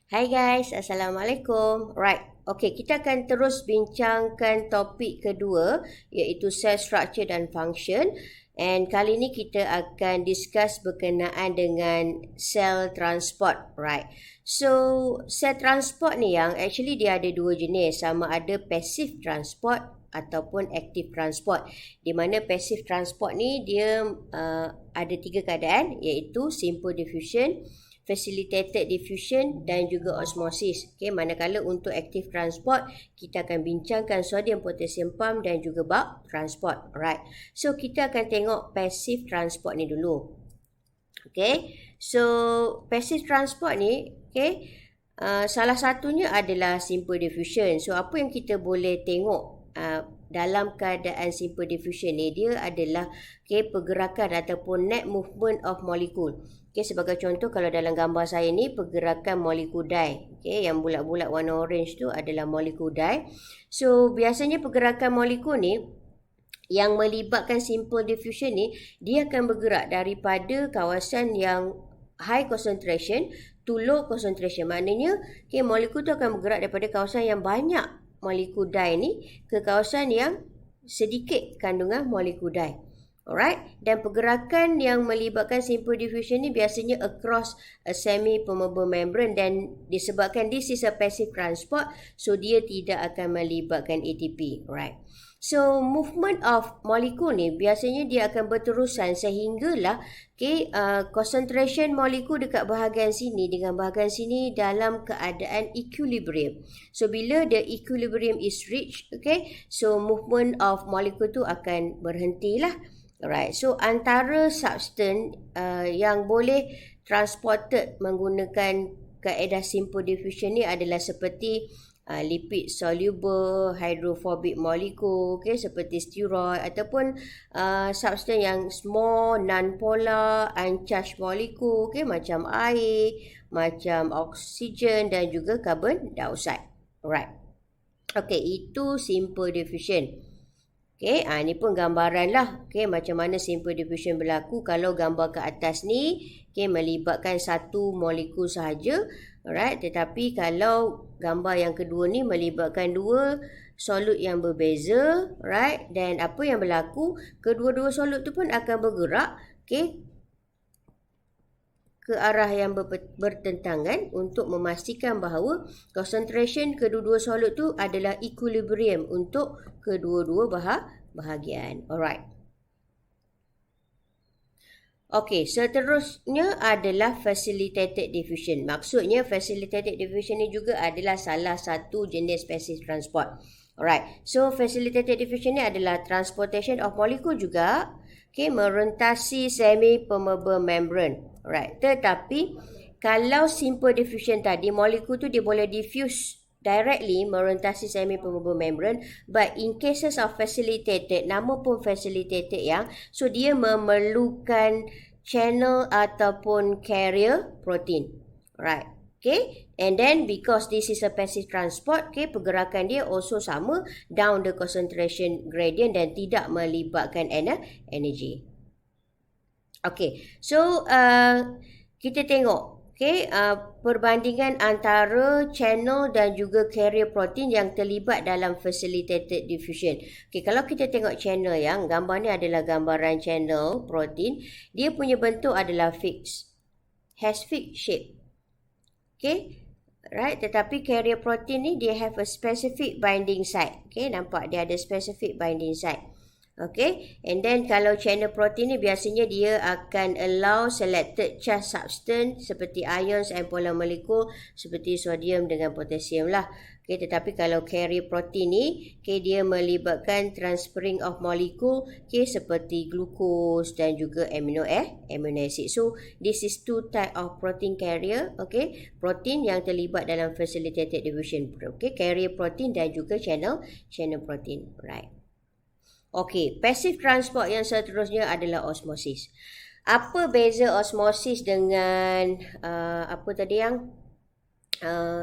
Hai guys, Assalamualaikum. Right, okay, kita akan terus bincangkan topik kedua iaitu cell structure dan function. And kali ini kita akan discuss berkenaan dengan cell transport, right? So, cell transport ni yang actually dia ada dua jenis, sama ada passive transport ataupun active transport. Di mana passive transport ni dia ada tiga keadaan iaitu simple diffusion, facilitated diffusion dan juga osmosis. Okay, manakala untuk active transport, kita akan bincangkan sodium potassium pump dan juga bulk transport. Alright. So, kita akan tengok passive transport ni dulu. Okay. So, passive transport ni, okay, salah satunya adalah simple diffusion. So, apa yang kita boleh tengok dalam keadaan simple diffusion ni, dia adalah pergerakan ataupun net movement of molecule. Sebagai contoh, kalau dalam gambar saya ni pergerakan molekul dye. Yang bulat-bulat warna orange tu adalah molekul dye. So, biasanya pergerakan molekul ni yang melibatkan simple diffusion ni, dia akan bergerak daripada kawasan yang high concentration to low concentration. Maknanya, molekul tu akan bergerak daripada kawasan yang banyak molekul dye ni ke kawasan yang sedikit kandungan molekul dye. Alright, dan pergerakan yang melibatkan simple diffusion ni biasanya across a semi-permeable membrane, dan disebabkan this is a passive transport, so dia tidak akan melibatkan ATP. Alright. So, movement of molekul ni biasanya dia akan berterusan sehinggalah concentration molekul dekat bahagian sini dengan bahagian sini dalam keadaan equilibrium. So, bila the equilibrium is reached, so movement of molekul tu akan berhentilah. Alright, so antara substance yang boleh transported menggunakan kaedah simple diffusion ni adalah seperti lipid soluble, hydrophobic molecule, seperti steroid, ataupun substance yang small, non-polar, uncharged molecule, macam air, macam oksigen dan juga carbon dioxide. Alright. Itu simple diffusion. Ni pun gambaran lah. Macam mana simple diffusion berlaku. Kalau gambar ke atas ni, melibatkan satu molekul sahaja. Alright. Tetapi kalau gambar yang kedua ni melibatkan dua solut yang berbeza. Right. Dan apa yang berlaku, kedua-dua solut tu pun akan bergerak. Ke arah yang bertentangan untuk memastikan bahawa concentration kedua-dua solut tu adalah equilibrium untuk kedua-dua bahagian. Alright. Seterusnya adalah facilitated diffusion. Maksudnya facilitated diffusion ni juga adalah salah satu jenis passive transport. Alright. So, facilitated diffusion ni adalah transportation of molecule juga merentasi semi-permeable membrane. Alright. Tetapi kalau simple diffusion tadi, molekul tu dia boleh diffuse directly merentasi semi-permeable membrane, but in cases of facilitated, nama pun facilitated so dia memerlukan channel ataupun carrier protein. Alright. And then because this is a passive transport, pergerakan dia also sama down the concentration gradient dan tidak melibatkan energy. So kita tengok perbandingan antara channel dan juga carrier protein yang terlibat dalam facilitated diffusion. Kalau kita tengok channel, yang gambar ni adalah gambaran channel protein, dia punya bentuk adalah fixed, has fixed shape. Right, tetapi carrier protein ni dia have a specific binding site. Nampak dia ada specific binding site. And then kalau channel protein ni biasanya dia akan allow selected charge substance seperti ions and polar molecule seperti sodium dengan potassium lah. Tetapi kalau carrier protein ni, dia melibatkan transferring of molecule seperti glucose dan juga amino acid. So, this is two type of protein carrier. Protein yang terlibat dalam facilitated diffusion. Carrier protein dan juga channel protein. Right. Passive transport yang seterusnya adalah osmosis. Apa beza osmosis dengan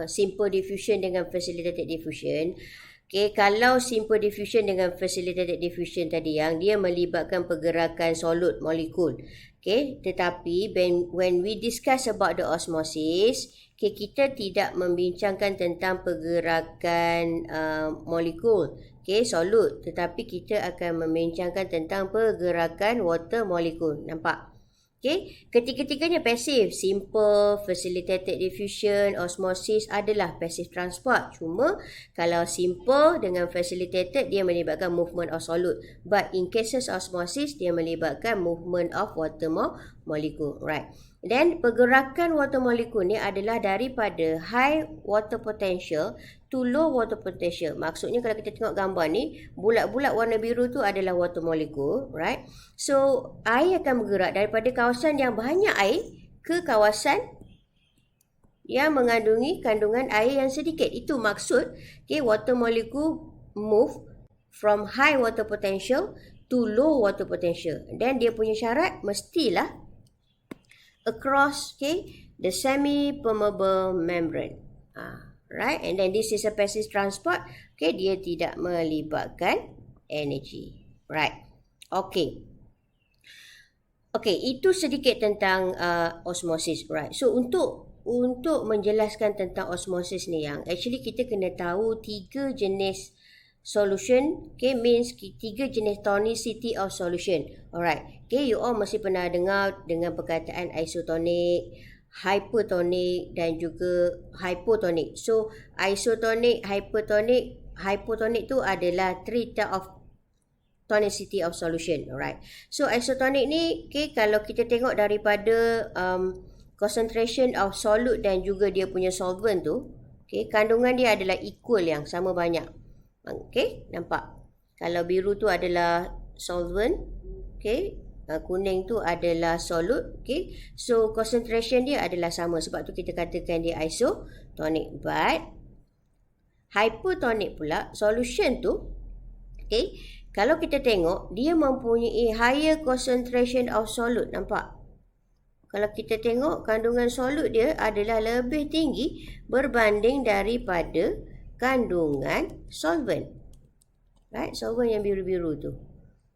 simple diffusion dengan facilitated diffusion? Okay, kalau simple diffusion dengan facilitated diffusion tadi yang dia melibatkan pergerakan solid molekul. Okay, tetapi when we discuss about the osmosis, okay, kita tidak membincangkan tentang pergerakan molekul, okay, solid, tetapi kita akan membincangkan tentang pergerakan water molekul. Nampak? Okay, ketiga-tiganya pasif. Simple, facilitated diffusion, osmosis adalah passive transport. Cuma kalau simple dengan facilitated dia melibatkan movement of solid. But in cases osmosis dia melibatkan movement of water molecule. Right. Dan pergerakan water molecule ni adalah daripada high water potential to low water potential. Maksudnya kalau kita tengok gambar ni, bulat-bulat warna biru tu adalah water molecule, right? So, air akan bergerak daripada kawasan yang banyak air ke kawasan yang mengandungi kandungan air yang sedikit. Itu maksud, okay, water molecule move from high water potential to low water potential. Dan dia punya syarat mestilah across, okay, the semi-permeable membrane. Right, and then this is a passive transport. Okay, dia tidak melibatkan energy. Right, okay. Okay, itu sedikit tentang osmosis. Right, so untuk menjelaskan tentang osmosis ni yang actually kita kena tahu 3 jenis solution, okay, means 3 jenis tonicity of solution. Alright, okay, you all mesti pernah dengar dengan perkataan isotonic, hypertonic dan juga hypotonic. So, isotonic, hypotonic tu adalah 3 type of tonicity of solution. Alright, so isotonic ni, okay, kalau kita tengok daripada concentration of solute dan juga dia punya solvent tu, okay, kandungan dia adalah equal yang sama banyak. Okay, nampak? Kalau biru tu adalah solvent, okay, kuning tu adalah solute, okay. So concentration dia adalah sama, sebab tu kita katakan dia isotonic. But hypertonic pula solution tu, okay, kalau kita tengok dia mempunyai higher concentration of solute, nampak? Kalau kita tengok kandungan solute dia adalah lebih tinggi berbanding daripada kandungan solvent. Right, solvent yang biru-biru tu.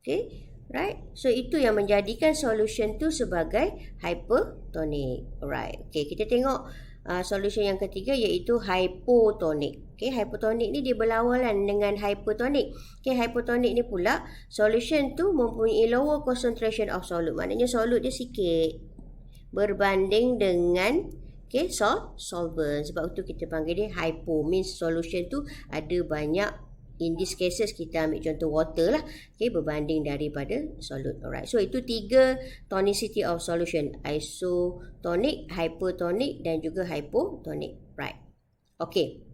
Okay, right. So itu yang menjadikan solution tu sebagai hypertonic. Alright. Okay, kita tengok solution yang ketiga iaitu hypotonic. Okay, hypotonic ni dia berlawanan dengan hypertonic. Okay, hypotonic ni pula solution tu mempunyai lower concentration of solute. Maknanya solute dia sikit berbanding dengan, okay, solvent. Sebab itu kita panggil dia hypo, means solution tu ada banyak. In these cases kita ambil contoh water lah, okay, berbanding daripada solute. Alright, so itu 3 tonicity of solution, isotonic, hypertonic dan juga hypotonic. Right, okay.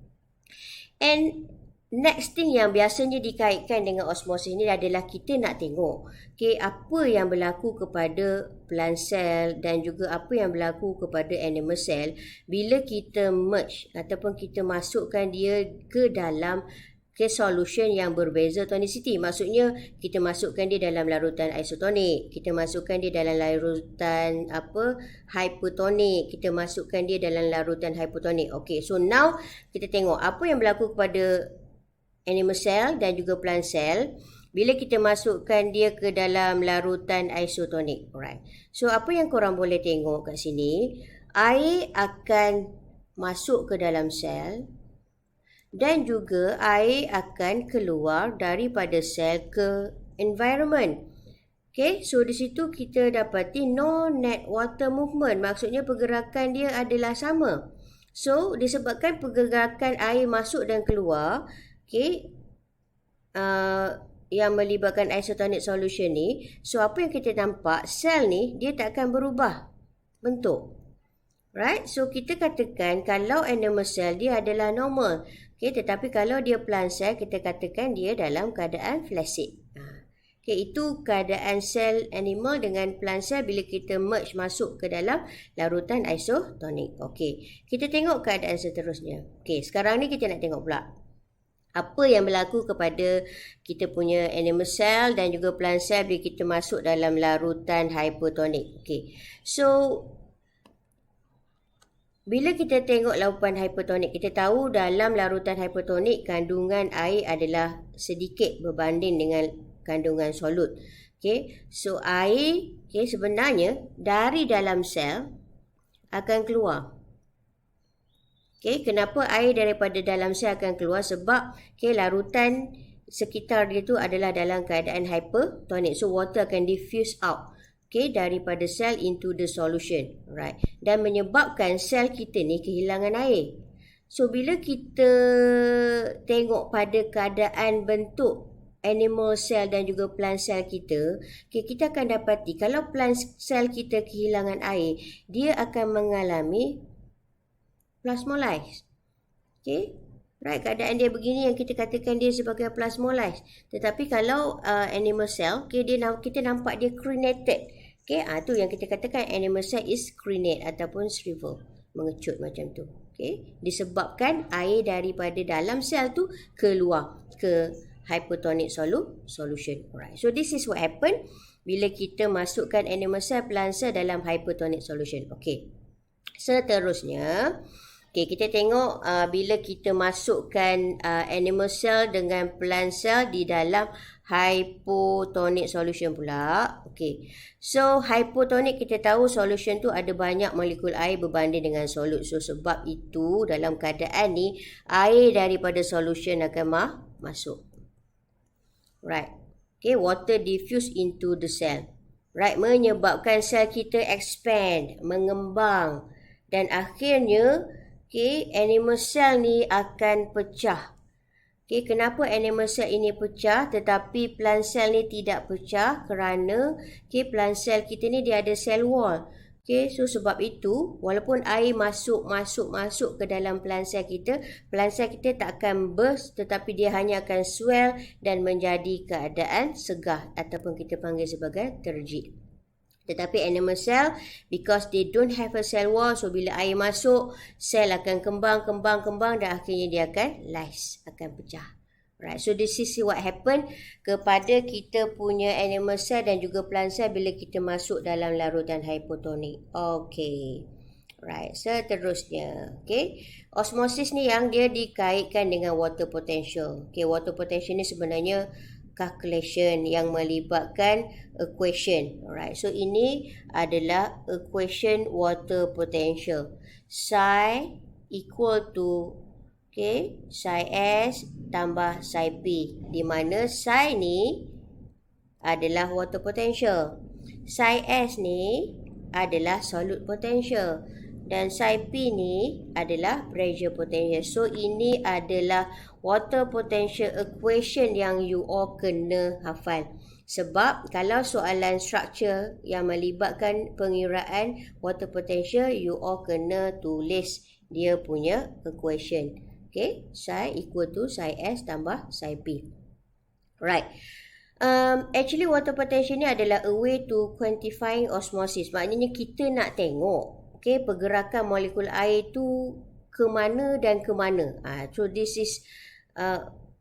And next thing yang biasanya dikaitkan dengan osmosis ni adalah kita nak tengok, okay, apa yang berlaku kepada plant cell dan juga apa yang berlaku kepada animal cell bila kita merge ataupun kita masukkan dia ke dalam, okay, solution yang berbeza tonicity. Maksudnya kita masukkan dia dalam larutan isotonik, kita masukkan dia dalam larutan hypertonic, kita masukkan dia dalam larutan hypotonik. Okay, so now kita tengok apa yang berlaku kepada animal cell dan juga plant cell bila kita masukkan dia ke dalam larutan isotonik. Alright, so apa yang korang boleh tengok kat sini, air akan masuk ke dalam sel dan juga air akan keluar daripada sel ke environment. Okay, so di situ kita dapati no net water movement. Maksudnya pergerakan dia adalah sama. So disebabkan pergerakan air masuk dan keluar, okay, yang melibatkan isotonic solution ni, so apa yang kita nampak, sel ni dia tak akan berubah bentuk. Right, so kita katakan kalau animal cell dia adalah normal, okay, tetapi kalau dia plant cell kita katakan dia dalam keadaan flaccid. Okay, itu keadaan sel animal dengan plant cell bila kita merge masuk ke dalam larutan isotonik. Okay, kita tengok keadaan seterusnya. Okay, sekarang ni kita nak tengok pula apa yang berlaku kepada kita punya animal cell dan juga plant cell bila kita masuk dalam larutan hypertonic. Okay, so Bila kita tengok larutan hipertonik, kita tahu dalam larutan hipertonik kandungan air adalah sedikit berbanding dengan kandungan solut. Okay, so air sebenarnya dari dalam sel akan keluar. Okay, kenapa air daripada dalam sel akan keluar? Sebab larutan sekitar dia tu adalah dalam keadaan hypertonic. So water akan diffuse out daripada sel into the solution, right? Dan menyebabkan sel kita ni kehilangan air. So bila kita tengok pada keadaan bentuk animal cell dan juga plant cell kita, kita akan dapati kalau plant cell kita kehilangan air, dia akan mengalami plasmolysis. Right, keadaan dia begini yang kita katakan dia sebagai plasmolysis. Tetapi kalau animal cell, kita nampak dia crinated. Tu yang kita katakan animal cell is crenate ataupun shrivel, mengecut macam tu. Disebabkan air daripada dalam sel tu keluar ke hypertonic solution. Alright. So this is what happen bila kita masukkan animal cell, plant cell dalam hypertonic solution. Seterusnya, kita tengok bila kita masukkan animal cell dengan plant cell di dalam hypotonic solution pula. So hypotonic kita tahu solution tu ada banyak molekul air berbanding dengan solut. So sebab itu dalam keadaan ni air daripada solution akan masuk. Right. Water diffuse into the cell. Right, menyebabkan sel kita expand, mengembang, dan akhirnya animal cell ni akan pecah. Kenapa animal cell ini pecah tetapi plant cell ni tidak pecah? Kerana plant cell kita ni dia ada cell wall. So sebab itu walaupun air masuk ke dalam plant cell kita tak akan burst, tetapi dia hanya akan swell dan menjadi keadaan segah ataupun kita panggil sebagai terjit. Tetapi animal cell, because they don't have a cell wall, so bila air masuk, sel akan kembang dan akhirnya dia akan lyse, akan pecah. Right, so this is what happen kepada kita punya animal cell dan juga plant cell bila kita masuk dalam larutan hypotonic. Right, seterusnya. Osmosis ni yang dia dikaitkan dengan water potential. Water potential ni sebenarnya calculation yang melibatkan equation. Alright, so ini adalah equation water potential. Psi equal to psi S tambah psi P, di mana psi ni adalah water potential, psi S ni adalah solute potential, dan psi P ni adalah pressure potential. So ini adalah water potential equation yang you all kena hafal. Sebab kalau soalan structure yang melibatkan pengiraan water potential, you all kena tulis dia punya equation. Psi equal to psi S tambah psi P. Right. Actually water potential ni adalah a way to quantifying osmosis. Maknanya kita nak tengok pergerakan molekul air tu ke mana dan ke mana. So this is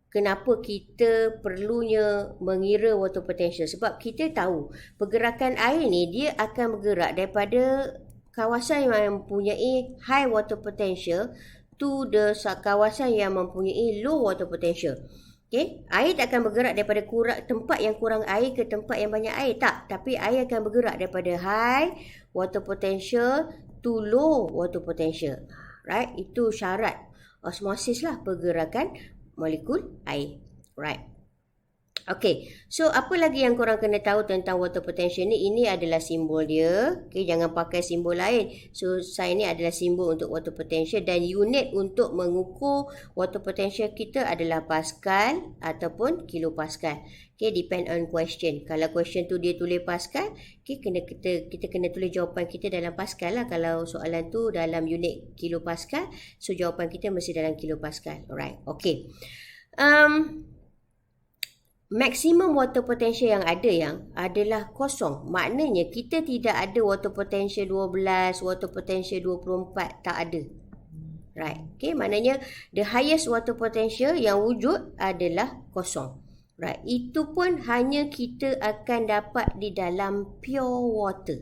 kenapa kita perlunya mengira water potential. Sebab kita tahu pergerakan air ni dia akan bergerak daripada kawasan yang mempunyai high water potential to the kawasan yang mempunyai low water potential. Air tak akan bergerak daripada tempat yang kurang air ke tempat yang banyak air. Tak. Tapi air akan bergerak daripada high water potential to low water potential. Right? Itu syarat osmosis lah, pergerakan molekul air. Right. So apa lagi yang korang kena tahu tentang water potential ni? Ini adalah simbol dia. Jangan pakai simbol lain. So sign ni adalah simbol untuk water potential, dan unit untuk mengukur water potential kita adalah Pascal ataupun kilopascal. Depend on question. Kalau question tu dia tulis Pascal, kita kena tulis jawapan kita dalam Pascal lah. Kalau soalan tu dalam unit kilopascal, so jawapan kita mesti dalam kilopascal. Alright. Maximum water potential yang ada adalah kosong. Maknanya kita tidak ada water potential 12, water potential 24, tak ada. Right. Maknanya the highest water potential yang wujud adalah kosong. Right. Itu pun hanya kita akan dapat di dalam pure water.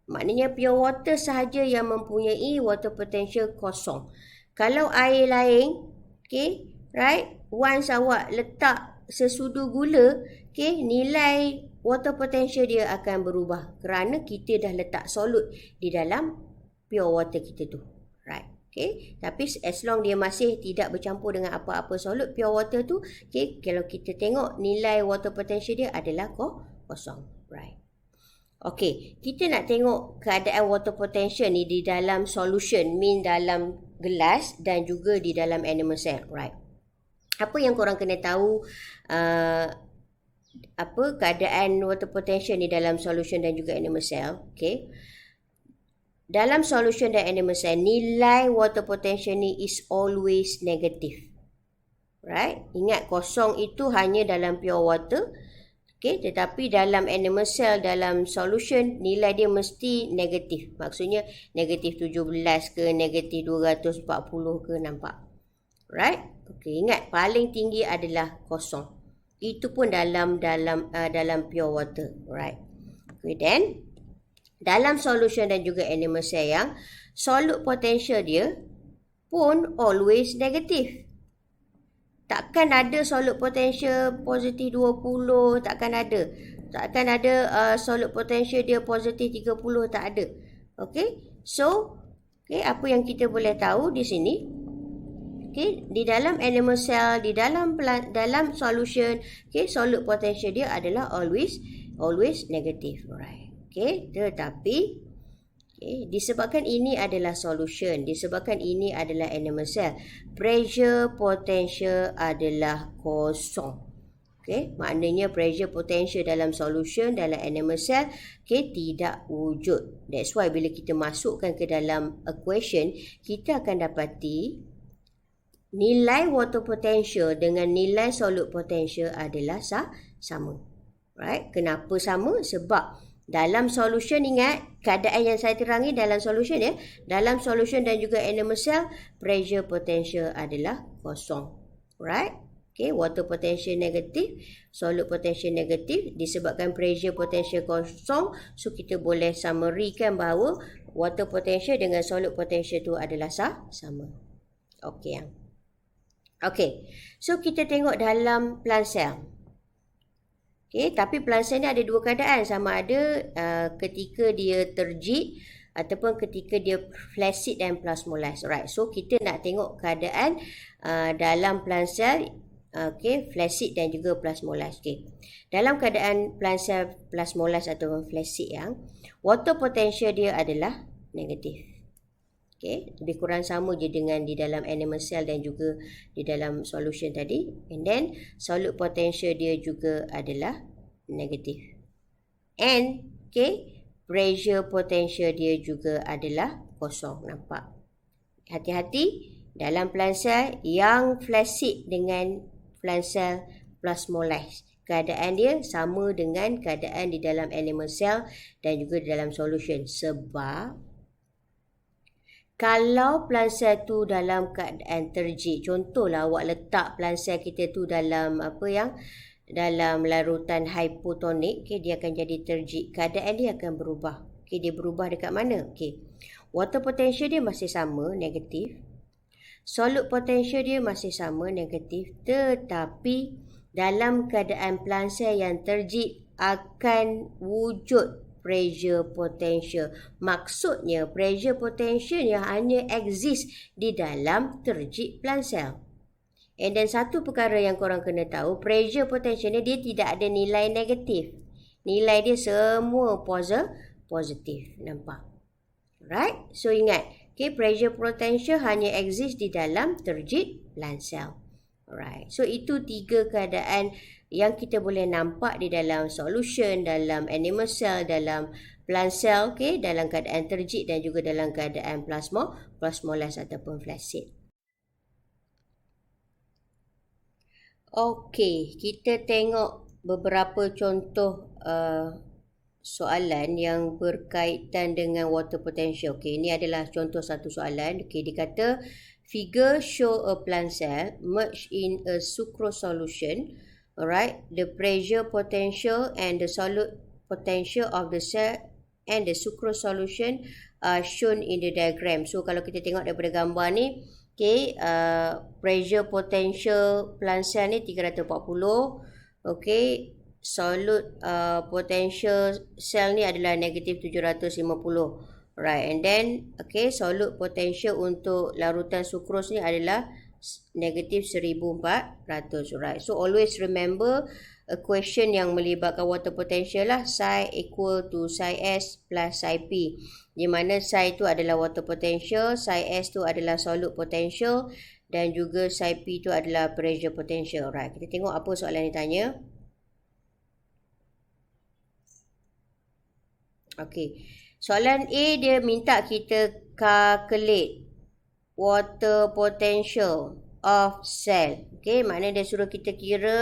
Maknanya pure water sahaja yang mempunyai water potential kosong. Kalau air lain, okay, right, once awak letak sesudu gula, okay, nilai water potential dia akan berubah kerana kita dah letak solut di dalam pure water kita tu. Right. Okay. Tapi as long dia masih tidak bercampur dengan apa-apa solut pure water tu, okay, kalau kita tengok nilai water potential dia adalah kosong. Right. Okay, kita nak tengok keadaan water potential ni di dalam solution, mean dalam gelas dan juga di dalam animal cell. Right. Apa yang korang kena tahu apa keadaan water potential ni dalam solution dan juga animal cell. Okay. Dalam solution dan animal cell, nilai water potential ni is always negative. Right? Ingat, kosong itu hanya dalam pure water. Okay, tetapi dalam animal cell, dalam solution, nilai dia mesti negatif. Maksudnya negatif 17 ke, negatif 240 ke, nampak? Right? Okay, ingat, paling tinggi adalah kosong. Itu pun dalam pure water. Right? Okay, then dalam solution dan juga animal cell yang solute potential dia pun always negatif. Takkan ada solute potential positif 20, takkan ada. Takkan ada solute potential dia positif 30, tak ada. Okay, so okay, apa yang kita boleh tahu di sini, okay, di dalam animal cell, di dalam solution, okay, solute potential dia adalah always negatif. Alright. Okay, tetapi okay, disebabkan ini adalah solution, disebabkan ini adalah animal cell, pressure potential adalah kosong. Okay, maknanya pressure potential dalam solution, dalam animal cell, okay, tidak wujud. That's why bila kita masukkan ke dalam equation, kita akan dapati nilai water potential dengan nilai solute potential adalah sama. Right? Kenapa sama? Sebab dalam solution, ingat keadaan yang saya terangi dalam solution ya. Dalam solution dan juga animal cell, pressure potential adalah kosong. Right? Okay, water potential negatif, solute potential negatif. Disebabkan pressure potential kosong, so kita boleh summarykan bahawa water potential dengan solute potential tu adalah sama. Okay. Okay, so kita tengok dalam plant cell. Okay, tapi plant cell ni ada dua keadaan. Sama ada ketika dia terjid ataupun ketika dia flaccid dan plasmolase. Right, so kita nak tengok keadaan dalam plant cell, okay, flaccid dan juga plasmolase. Okay. Dalam keadaan plant cell plasmolase ataupun flaccid yang water potential dia adalah negatif. Okay, lebih kurang sama je dengan di dalam animal cell dan juga di dalam solution tadi. And then solute potential dia juga adalah negatif. And okay, pressure potential dia juga adalah kosong. Nampak? Hati-hati dalam plant cell yang flaccid dengan plant cell plasmolase. Keadaan dia sama dengan keadaan di dalam animal cell dan juga di dalam solution. Sebab kalau plant cell tu dalam keadaan terjid, contohlah awak letak plant cell kita tu dalam dalam larutan hypotonik, okay, dia akan jadi terjid. Keadaan dia akan berubah. Okay, dia berubah dekat mana? Okay, water potential dia masih sama, negatif. Solute potential dia masih sama, negatif. Tetapi dalam keadaan plant cell yang terjid akan wujud pressure potential. Maksudnya pressure potential yang hanya exist di dalam terjid plant cell. And then satu perkara yang korang kena tahu, pressure potential ni dia tidak ada nilai negatif. Nilai dia semua positif. Nampak? Right? So ingat, okay, pressure potential hanya exist di dalam terjid plant cell. Alright. So itu tiga keadaan yang kita boleh nampak di dalam solution, dalam animal cell, dalam plant cell, okay, dalam keadaan terjid dan juga dalam keadaan plasmolase ataupun flaccid. Okey, kita tengok beberapa contoh soalan yang berkaitan dengan water potential. Okey, ini adalah contoh satu soalan. Okey, dia kata figure show a plant cell merge in a sucrose solution. Alright, the pressure potential and the solute potential of the cell and the sucrose solution are shown in the diagram. So kalau kita tengok daripada gambar ni, okay, pressure potential plant cell ni 340. Okay, solute potential cell ni adalah negatif 750. Right, and then okay, solute potential untuk larutan sucrose ni adalah negatif 1400. Right, so always remember a question yang melibatkan water potential lah, psi equal to psi S plus psi P, di mana psi tu adalah water potential, psi S tu adalah solute potential, dan juga psi P tu adalah pressure potential. Right, kita tengok apa soalan ni tanya. Okay, soalan A dia minta kita calculate water potential of cell. Okay, maknanya dia suruh kita kira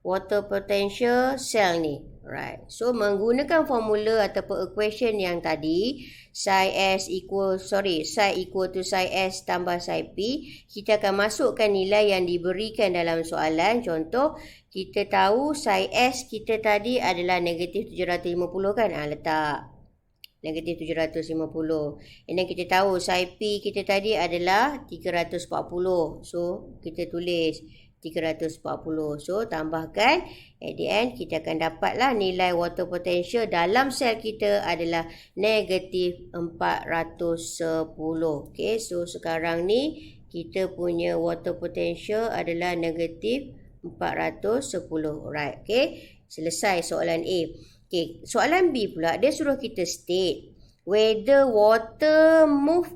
water potential cell ni. Right, so menggunakan formula ataupun equation yang tadi, psi equal to psi S tambah psi P, kita akan masukkan nilai yang diberikan dalam soalan. Contoh, kita tahu psi S kita tadi adalah negatif 750 kan? Letak negatif 750. And then kita tahu psi P kita tadi adalah 340. So, kita tulis 340. So, tambahkan. At the end, kita akan dapatlah nilai water potential dalam sel kita adalah negatif 410. Okay, so sekarang ni kita punya water potential adalah negatif 410. Right, okay. Selesai soalan A. Okay, soalan B pula, dia suruh kita state whether water move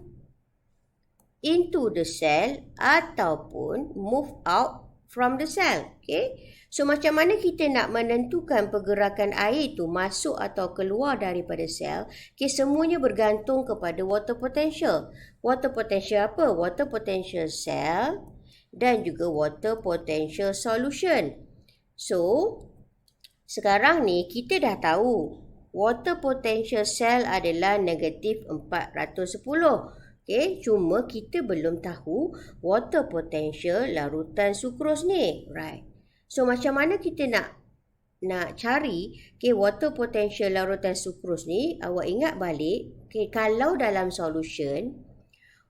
into the cell ataupun move out from the cell. Okay, so macam mana kita nak menentukan pergerakan air tu masuk atau keluar daripada sel? Okay, semuanya bergantung kepada water potential. Water potential apa? Water potential cell dan juga water potential solution. So, sekarang ni kita dah tahu water potential cell adalah negatif 410. Okay, cuma kita belum tahu water potential larutan sucrose ni. Right. So macam mana kita nak cari water potential larutan sucrose ni? Awak ingat balik, kalau dalam solution,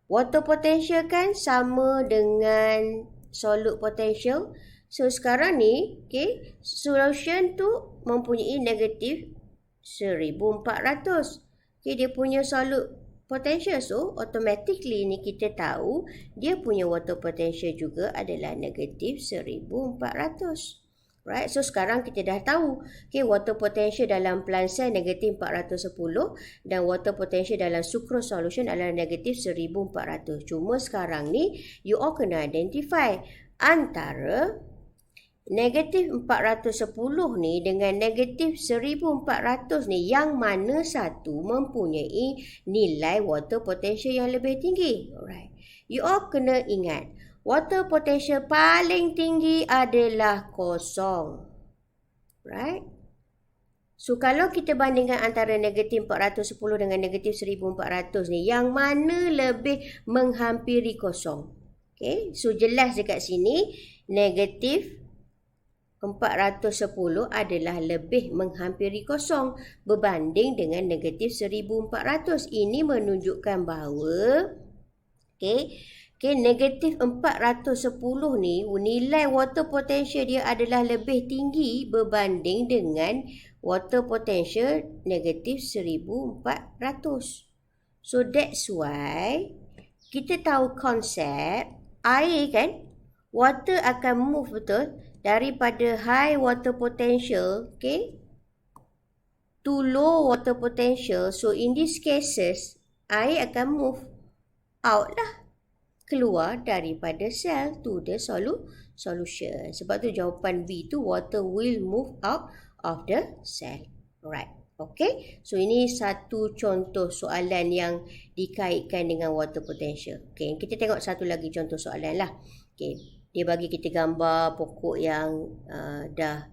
water potential kan sama dengan solute potential. So sekarang ni, solution tu mempunyai negatif 1400. Dia punya solute potential, so automatically ni kita tahu dia punya water potential juga adalah negatif 1400. Right, so sekarang kita dah tahu water potential dalam plant cell negatif 410 dan water potential dalam sucrose solution adalah negatif 1400. Cuma sekarang ni you all kena identify antara negatif 410 ni dengan negatif 1400 ni, yang mana satu mempunyai nilai water potential yang lebih tinggi. Alright, you all kena ingat water potential paling tinggi adalah kosong. Right, so kalau kita bandingkan antara negatif 410 dengan negatif 1400 ni, yang mana lebih menghampiri kosong? Okay, so jelas dekat sini negatif 410 adalah lebih menghampiri kosong berbanding dengan negatif 1400. Ini menunjukkan bahawa negatif 410 ni nilai water potential dia adalah lebih tinggi berbanding dengan water potential negatif 1400. So that's why kita tahu konsep air kan, water akan move betul daripada high water potential to low water potential. So in these cases, air akan move out lah, keluar daripada cell to the solution. Sebab tu jawapan B tu, water will move out of the cell. Right. Okay, so ini satu contoh soalan yang dikaitkan dengan water potential. Okay, kita tengok satu lagi contoh soalan lah. Okay, dia bagi kita gambar pokok yang dah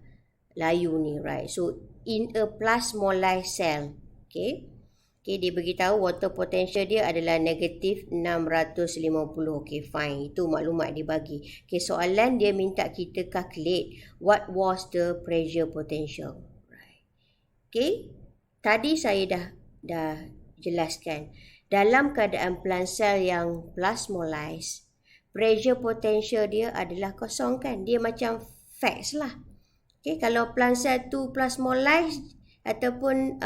layu ni, right? So, in a plasmolized cell, dia beritahu water potential dia adalah negatif 650. Okay, fine. Itu maklumat dia bagi. Okay, soalan dia minta kita calculate what was the pressure potential. Right. Okay, tadi saya dah jelaskan. Dalam keadaan plant cell yang plasmolysed, pressure potential dia adalah kosong kan? Dia macam fax lah. Okay, kalau plant cell tu plasmolysed ataupun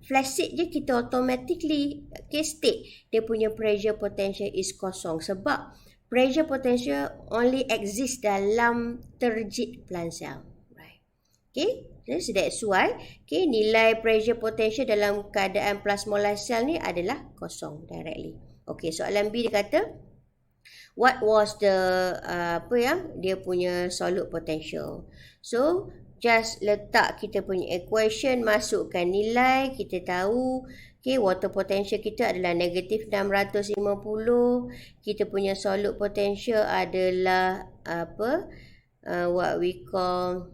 flaccid je, kita automatically state dia punya pressure potential is kosong. Sebab pressure potential only exist dalam turgid plant cell. Right. Okay, so that's why nilai pressure potential dalam keadaan plasmolysed cell ni adalah kosong directly. Okay, soalan B dia kata, what was the dia punya solute potential. So just letak kita punya equation, masukkan nilai, kita tahu water potential kita adalah negatif 650. Kita punya solute potential adalah what we call,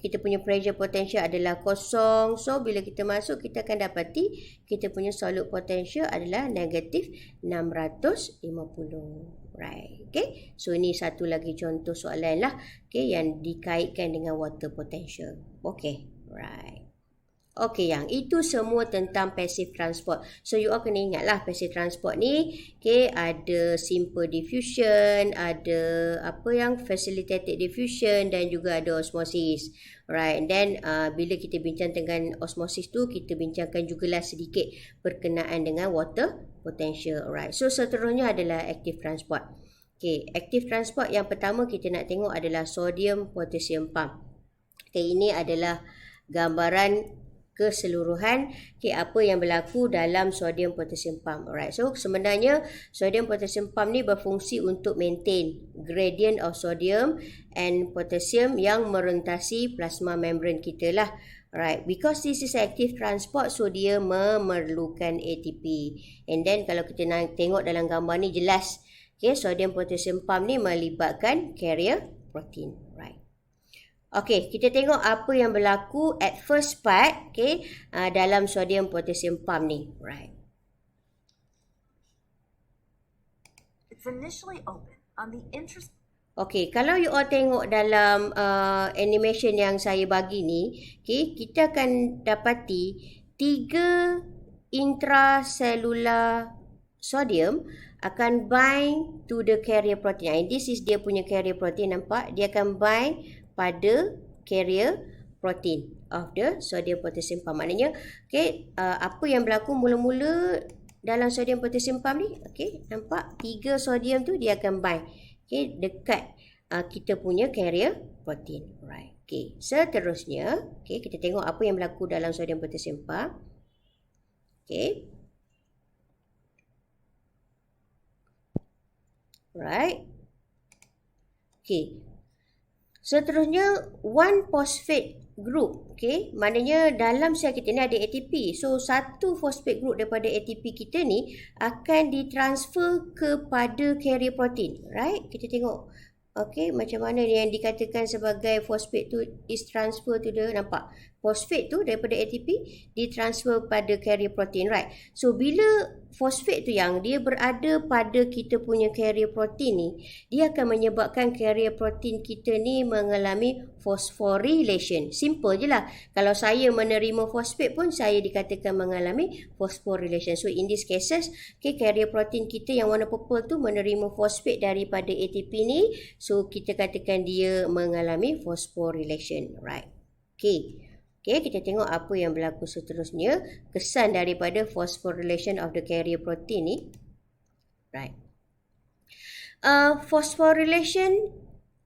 kita punya pressure potential adalah kosong. So bila kita masuk, kita akan dapati kita punya solute potential adalah negatif 650. Right. Okay. So ini satu lagi contoh soalan lah yang dikaitkan dengan water potential. Okay. Right. Okay, yang itu semua tentang passive transport. So you all kena ingat lah, passive transport ni ada simple diffusion, ada facilitated diffusion, dan juga ada osmosis. Right. And then bila kita bincang dengan osmosis tu, kita bincangkan jugalah sedikit berkenaan dengan water potential. Right. So seterusnya adalah active transport. Okay, active transport yang pertama kita nak tengok adalah sodium potassium pump. Okay, ini adalah gambaran keseluruhan apa yang berlaku dalam sodium potassium pump. Alright, so sebenarnya sodium potassium pump ni berfungsi untuk maintain gradient of sodium and potassium yang merentasi plasma membrane kita lah. Alright, because this is active transport, so dia memerlukan ATP. And then kalau kita nak tengok dalam gambar ni jelas, sodium potassium pump ni melibatkan carrier protein. Right. Okay, kita tengok apa yang berlaku at first part dalam sodium potassium pump ni. Right. It's initially open on the interest. Okay, kalau you all tengok dalam animation yang saya bagi ni, kita akan dapati 3 intracellular sodium akan bind to the carrier protein. This is dia punya carrier protein, nampak? Dia akan bind pada carrier protein of the sodium potassium pump. Maknanya apa yang berlaku mula-mula dalam sodium potassium pump ni, nampak 3 sodium tu dia akan bind dekat kita punya carrier protein. Right. Seterusnya kita tengok apa yang berlaku dalam sodium potassium pump. Right. Seterusnya 1-phosphate group. Maknanya dalam sel kita ni ada ATP. So satu phosphate group daripada ATP kita ni akan ditransfer kepada carrier protein. Right? Kita tengok macam mana yang dikatakan sebagai phosphate tu is transfer to the, nampak? Phosphate tu daripada ATP ditransfer pada carrier protein, right? So bila phosphate tu yang dia berada pada kita punya carrier protein ni, dia akan menyebabkan carrier protein kita ni mengalami phosphorylation. Simple je lah. Kalau saya menerima phosphate pun saya dikatakan mengalami phosphorylation. So in these cases, carrier protein kita yang warna purple tu menerima phosphate daripada ATP ni, so kita katakan dia mengalami phosphorylation, right? Kita tengok apa yang berlaku seterusnya. Kesan daripada phosphorylation of the carrier protein ni. Right. Phosphorylation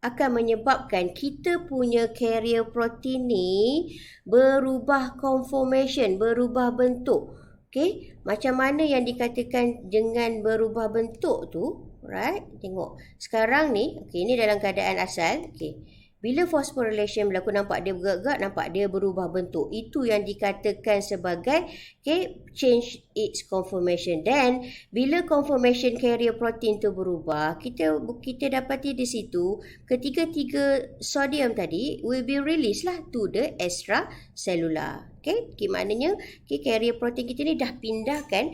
akan menyebabkan kita punya carrier protein ni berubah conformation, berubah bentuk. Macam mana yang dikatakan dengan berubah bentuk tu? Right. Tengok. Sekarang ni, ini dalam keadaan asal. Bila phosphorylation berlaku, nampak dia bergerak-gerak, nampak dia berubah bentuk. Itu yang dikatakan sebagai change its conformation. Dan bila conformation carrier protein tu berubah, kita dapati di situ ketiga-tiga sodium tadi will be released lah to the extracellular. Maknanya carrier protein kita ni dah pindahkan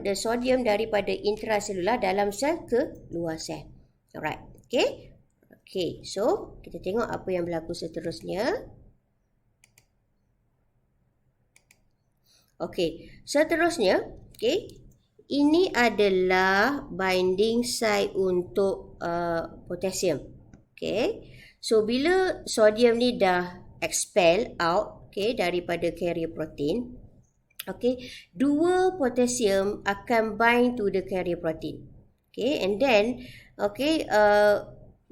the sodium daripada intracellular dalam sel ke luar sel. Alright. So kita tengok apa yang berlaku seterusnya. Okey, seterusnya, okey, ini adalah binding site untuk potassium. Okay. So, bila sodium ni dah expel out, okay, daripada carrier protein, okay, dua potassium akan bind to the carrier protein. Okay, and then, okay,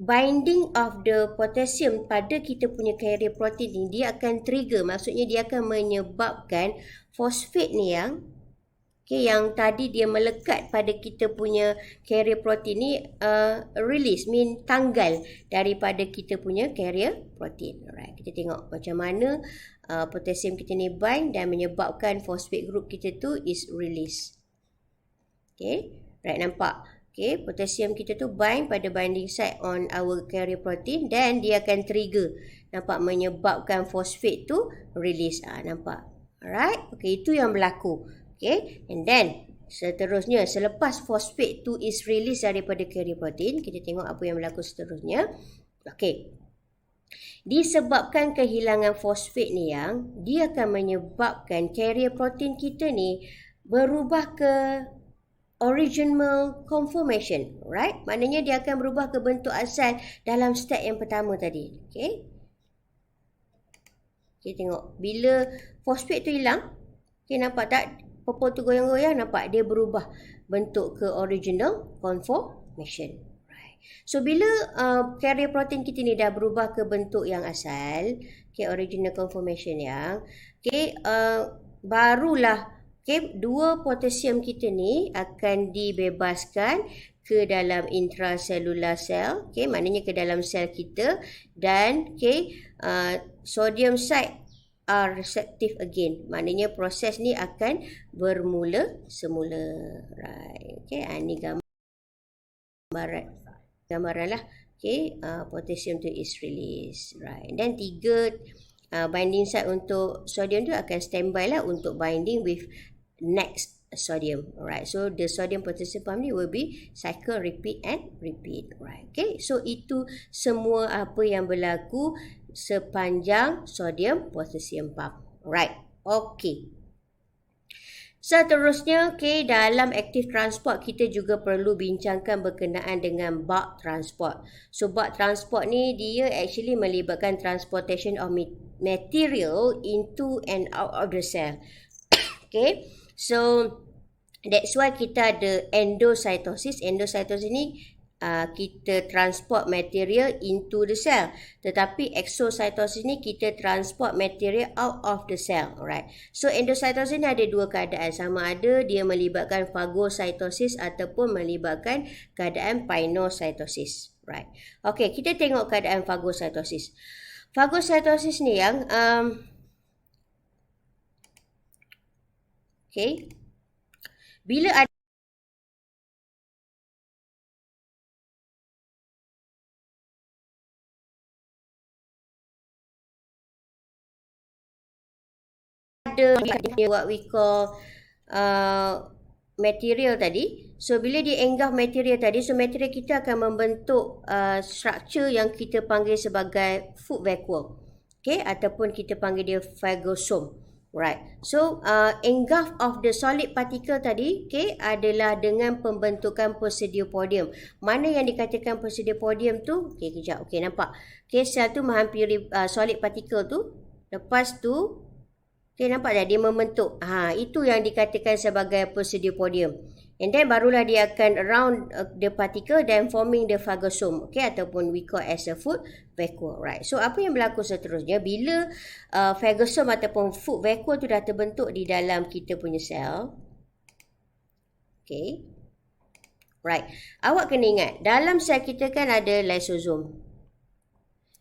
binding of the potassium pada kita punya carrier protein ni, dia akan trigger, maksudnya dia akan menyebabkan fosfat ni yang tadi dia melekat pada kita punya carrier protein ni release, tanggal daripada kita punya carrier protein. Alright, kita tengok macam mana potassium kita ni bind dan menyebabkan phosphate group kita tu is release. Okay, right, nampak? Okay, potassium kita tu bind pada binding site on our carrier protein dan dia akan trigger, nampak, menyebabkan phosphate tu release. Nampak? Alright, okay, itu yang berlaku. Okay, and then seterusnya, selepas phosphate tu is release daripada carrier protein, kita tengok apa yang berlaku seterusnya. Okay, disebabkan kehilangan fosfat ni dia akan menyebabkan carrier protein kita ni berubah ke original conformation, right? Maknanya dia akan berubah ke bentuk asal dalam step yang pertama tadi. Okay, kita tengok bila fosfat tu hilang, okay, nampak tak? Purple tu goyang-goyang, nampak dia berubah bentuk ke original conformation. Right. So, bila carrier protein kita ni dah berubah ke bentuk yang asal, okay, original conformation okay, barulah, okay, dua potassium kita ni akan dibebaskan ke dalam intracellular cell, okay, maknanya ke dalam sel kita, dan okay, sodium site are receptive again. Maknanya proses ni akan bermula semula. Right. Okay, ini gambaran lah. Okay, potassium tu is released. Right. Dan 3 binding site untuk sodium tu akan standby lah untuk binding with next sodium. Alright. So, the sodium potassium pump ni will be cycle, repeat and repeat. Right. Okay. So, itu semua apa yang berlaku sepanjang sodium potassium pump. Right. Okay. Seterusnya, okay, dalam active transport kita juga perlu bincangkan berkenaan dengan bulk transport. So, bulk transport ni dia actually melibatkan transportation of material into and out of the cell. Okay. So, that's why kita ada endocytosis. Endocytosis ni kita transport material into the cell. Tetapi exocytosis ni kita transport material out of the cell. Alright. So, endocytosis ni ada dua keadaan. Sama ada dia melibatkan phagocytosis ataupun melibatkan keadaan pinocytosis. Right. Okay, kita tengok keadaan phagocytosis. Phagocytosis ni okay, bila ada what we call material tadi. So, bila dia engulf material tadi, so material kita akan membentuk structure yang kita panggil sebagai food vacuole. Okay, ataupun kita panggil dia phagosome. Right. So, engulf of the solid particle tadi, okay, adalah dengan pembentukan pseudiopodium. Mana yang dikatakan pseudiopodium tu? Okay, kejap. Okay, nampak. Okay, sel tu menghampiri solid particle tu. Lepas tu, okay, nampak tak dia membentuk? Itu yang dikatakan sebagai pseudiopodium. And then barulah dia akan around the particle then forming the phagosome. Okay, ataupun we call as a food vacuole. Right. So, apa yang berlaku seterusnya? Bila phagosome ataupun food vacuole tu dah terbentuk di dalam kita punya sel. Okay. Right. Awak kena ingat, dalam sel kita kan ada lysosome.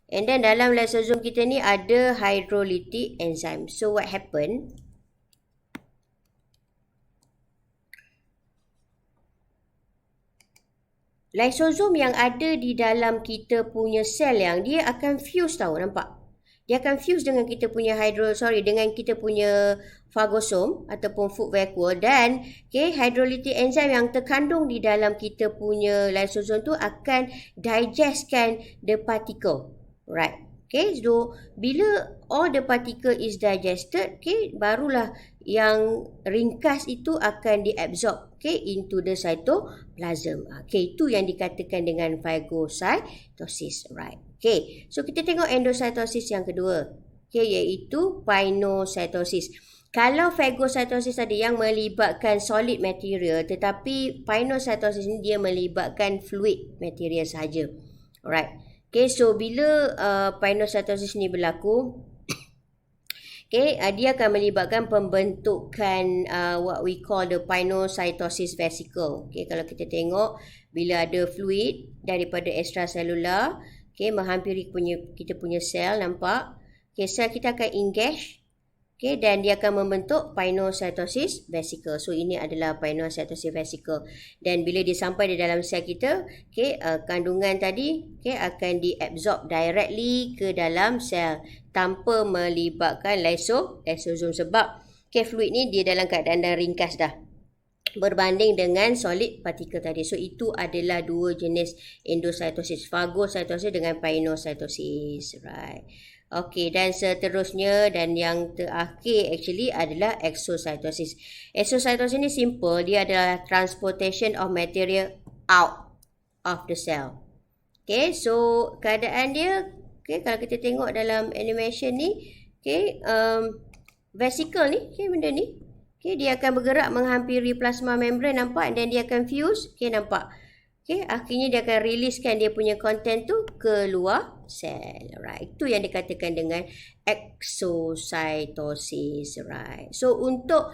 And then dalam lysosome kita ni ada hydrolytic enzyme. So, what happen? Lysosome yang ada di dalam kita punya sel dia akan fuse tau, nampak? Dia akan fuse dengan kita punya dengan kita punya phagosome ataupun food vacuole, dan okay, hydrolytic enzyme yang terkandung di dalam kita punya lysosome tu akan digestkan the particle. Right. Okay, so bila all the particle is digested, okay, barulah yang ringkas itu akan diabsorb, okay, into the cytoplasm. Okay, itu yang dikatakan dengan phagocytosis, right? Okay, so kita tengok endocytosis yang kedua, okay, iaitu pinocytosis. Kalau phagocytosis tadi yang melibatkan solid material, tetapi pinocytosis ni dia melibatkan fluid material sahaja. Alright. Okay, so bila pinocytosis ni berlaku, okay, dia akan melibatkan pembentukan what we call the pinocytosis vesicle. Okay, kalau kita tengok bila ada fluid daripada extracellular, okay, menghampiri kita punya sel, nampak? Okay, sel kita akan engage. Okay, dan dia akan membentuk pinocytosis vesicle. So, ini adalah pinocytosis vesicle. Dan bila dia sampai di dalam sel kita, okay, kandungan tadi, okay, akan diabsorb directly ke dalam sel tanpa melibatkan lysosom. Sebab okay, fluid ni dia dalam keadaan dah ringkas dah, berbanding dengan solid particle tadi. So, itu adalah dua jenis endocytosis. Phagocytosis dengan pinocytosis. Right. Okey, dan seterusnya dan yang terakhir actually adalah exocytosis. Exocytosis ni simple, dia adalah transportation of material out of the cell. Okay, so keadaan dia, okay, kalau kita tengok dalam animation ni, okay, vesicle ni, okay, benda ni, okay, dia akan bergerak menghampiri plasma membrane, nampak, dan dia akan fuse, okay, nampak. Okay, akhirnya dia akan riliskan dia punya content tu keluar sel. Right. Itu yang dikatakan dengan exocytosis. Right. So, untuk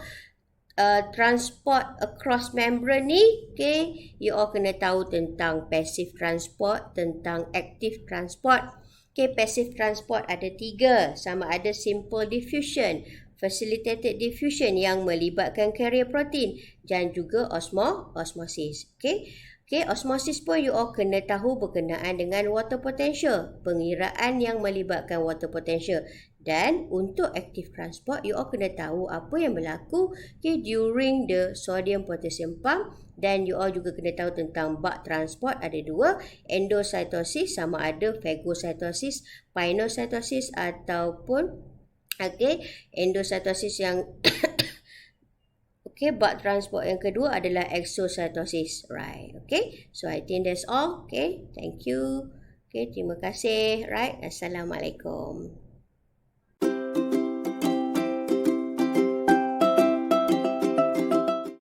transport across membrane ni, okay, you all kena tahu tentang passive transport, tentang active transport. Okay, passive transport ada 3. Sama ada simple diffusion, facilitated diffusion yang melibatkan carrier protein, dan juga osmosis. Okay. Okay, osmosis pun you all kena tahu berkenaan dengan water potential, pengiraan yang melibatkan water potential. Dan untuk active transport, you all kena tahu apa yang berlaku, okay, during the sodium potassium pump. Dan you all juga kena tahu tentang bulk transport, ada 2, endocytosis sama ada phagocytosis, pinocytosis ataupun okay, endocytosis yang okay, bulk transport yang kedua adalah exocytosis. Right. Okay. So, I think that's all. Okay. Thank you. Okay. Terima kasih. Right. Assalamualaikum.